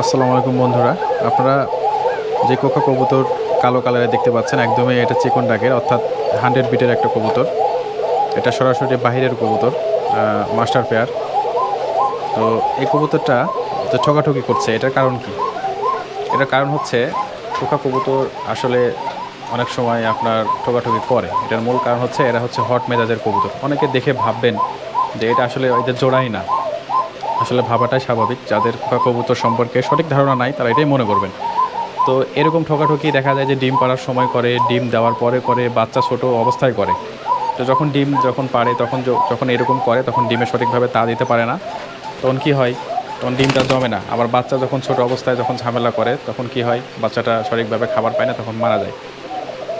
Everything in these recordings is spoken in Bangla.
আসসালামু আলাইকুম বন্ধুরা। আপনারা যে কোকা কবুতর কালো কালারে দেখতে পাচ্ছেন, একদমই এটা চিকন ডাকের, অর্থাৎ 100 বিটের একটা কবুতর। এটা সরাসরি বাহিরের কবুতর, মাস্টার পেয়ার। তো এই কবুতরটা যে ঠকাঠকি করছে, এটার কারণ কি? এটার কারণ হচ্ছে কোকা কবুতর আসলে অনেক সময় আপনার ঠকাঠকি করে। এটার মূল কারণ হচ্ছে এরা হচ্ছে হট মেজাজের কবুতর। অনেকে দেখে ভাববেন যে এটা আসলে এদের জোড়াই না। আসলে ভাবাটাই স্বাভাবিক। যাদের কোকা কবুতর সম্পর্কে সঠিক ধারণা নাই তারা এটাই মনে করবেন। তো এরকম ঠকাঠকি দেখা যায় যে ডিম পাড়ার সময় করে, ডিম দেওয়ার পরে করে, বাচ্চা ছোট অবস্থায় করে। তো যখন ডিম পাড়ে তখন যখন এরকম করে তখন ডিমে সঠিকভাবে তা দিতে পারে না। তখন কি হয়? তখন ডিমটা জমে না। আবার বাচ্চা যখন ছোট অবস্থায় যখন ঝামেলা করে তখন কি হয়? বাচ্চাটা সঠিকভাবে খাবার পায় না, তখন মারা যায়।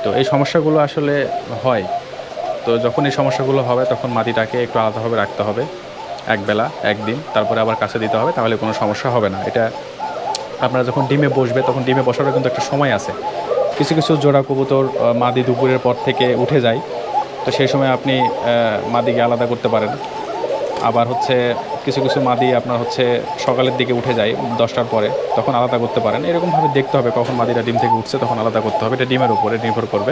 তো এই সমস্যাগুলো আসলে হয়। তো যখন এই সমস্যাগুলো হবে তখন মাটিটাকে একটু আলাদাভাবে রাখতে হবে। একবেলা, একদিন, তারপরে আবার কাছে দিতে হবে, তাহলে কোনো সমস্যা হবে না। এটা আপনারা যখন ডিমে বসবে তখন ডিমে বসারও কিন্তু একটা সময় আছে। কিছু কিছু জোড়া কবুতর মাদি দুপুরের পর থেকে উঠে যায়। তো সেই সময় আপনি মাদিকে আলাদা করতে পারেন। আবার হচ্ছে কিছু কিছু মাদি আপনার হচ্ছে সকালের দিকে উঠে যায় 10টার পরে, তখন আলাদা করতে পারেন। এরকমভাবে দেখতে হবে কখন মাদিরা ডিম থেকে উঠছে, তখন আলাদা করতে হবে। এটা ডিমের উপরে নির্ভর করবে,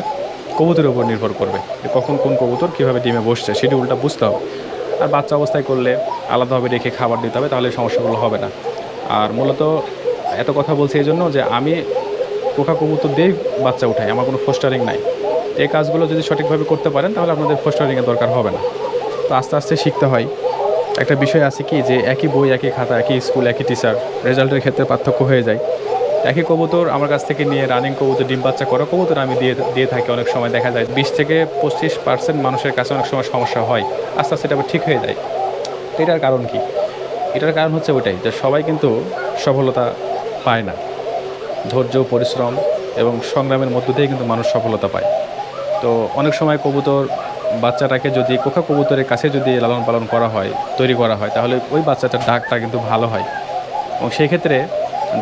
কবুতরের উপর নির্ভর করবে যে কখন কোন কবুতর কীভাবে ডিমে বসছে, শিডিউলটা বুঝতে হবে। আর বাচ্চা অবস্থায় করলে আলাদাভাবে রেখে খাবার দিতে হবে, তাহলে এই সমস্যাগুলো হবে না। আর মূলত এত কথা বলছি এই জন্য যে আমি কোকা কবুতর দিয়েই বাচ্চা উঠাই, আমার কোনো ফোস্টারিং নাই। তো এই কাজগুলো যদি সঠিকভাবে করতে পারেন তাহলে আপনাদের ফোস্টারিংয়ের দরকার হবে না। তো আস্তে আস্তে শিখতে হয়। একটা বিষয় আছে কি, যে একই বই, একই খাতা, একই স্কুল, একই টিচার, রেজাল্টের ক্ষেত্রে পার্থক্য হয়ে যায়। একই কবুতর আমার কাছ থেকে নিয়ে রানিং কবুতর, ডিম বাচ্চা করা কবুতর আমি দিয়ে দিয়ে থাকি। অনেক সময় দেখা যায় 20 থেকে 25% মানুষের কাছে অনেক সময় সমস্যা হয়। আস্তে আস্তে এটা আবার ঠিক হয়ে যায়। তো এটার কারণ কি? এটার কারণ হচ্ছে ওইটাই যে সবাই কিন্তু সফলতা পায় না। ধৈর্য, পরিশ্রম এবং সংগ্রামের মধ্য দিয়ে কিন্তু মানুষ সফলতা পায়। তো অনেক সময় কবুতর বাচ্চাটাকে যদি কোকা কবুতরের কাছে যদি লালন পালন করা হয়, তৈরি করা হয়, তাহলে ওই বাচ্চাটার ডাকটা কিন্তু ভালো হয়। এবং সেই ক্ষেত্রে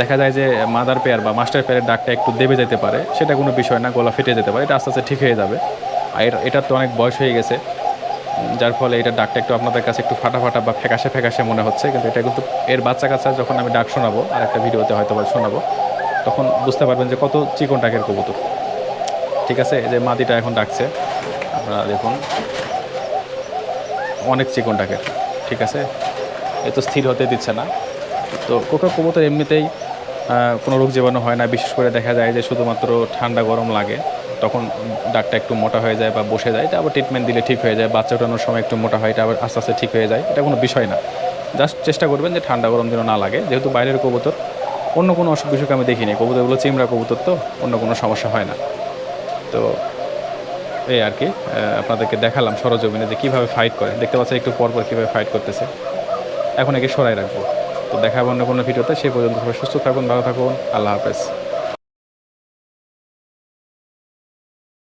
দেখা যায় যে মাদার পেয়ার বা মাস্টার পেয়ারের ডাকটা একটু দেবে যেতে পারে। সেটা কোনো বিষয় না, গলা ফেটে যেতে পারে। এটা আস্তে আস্তে ঠিক হয়ে যাবে। আর এটার তো অনেক বয়স হয়ে গেছে। যার ফলে এটার ডাকটা একটু আপনাদের কাছে একটু ফাটা ফাটা বা ফ্যাকাশে ফ্যাকাশে মনে হচ্ছে। কিন্তু এটা কিন্তু এর বাচ্চা-কাচ্চা যখন আমি ডাক শোনাবো, আরেকটা ভিডিওতে হয়তোবা শোনাবো, তখন বুঝতে পারবেন যে কত চিকন ডাকের কবুতর। ঠিক আছে? এই যে মাদিটা এখন ডাকছে। আপনারা দেখুন, অনেক চিকন ডাকের। ঠিক আছে? এ তো স্থির হতে দিচ্ছে না। তো কোকা কবুতর এমনিতেই কোনো রোগ জীবাণু হয় না। বিশেষ করে দেখা যায় যে শুধুমাত্র ঠান্ডা গরম লাগে, তখন ডাকটা একটু মোটা হয়ে যায় বা বসে যায়। এটা আবার ট্রিটমেন্ট দিলে ঠিক হয়ে যায়। বাচ্চা ওঠানোর সময় একটু মোটা হয়, এটা আবার আস্তে আস্তে ঠিক হয়ে যায়। এটা কোনো বিষয় না। জাস্ট চেষ্টা করবেন যে ঠান্ডা গরম যেন না লাগে। যেহেতু বাইরের কবুতর, অন্য কোনো অসুখ-বিসুখ আমি দেখিনি। কবুতরগুলো চিমড়া কবুতর, তো অন্য কোনো সমস্যা হয় না। তো এই আরকি আপনাদেরকে দেখালাম সরেজমিনে যে কীভাবে ফাইট করে। দেখতে পাচ্ছেন একটু পরপর কীভাবে ফাইট করতেছে। এখন একে সরায় রাখবো। তো দেখা হবে অন্য কোনো ভিডিওতে। সেই পর্যন্ত সবাই সুস্থ থাকুন, ভালো থাকুন। আল্লাহ হাফেজ।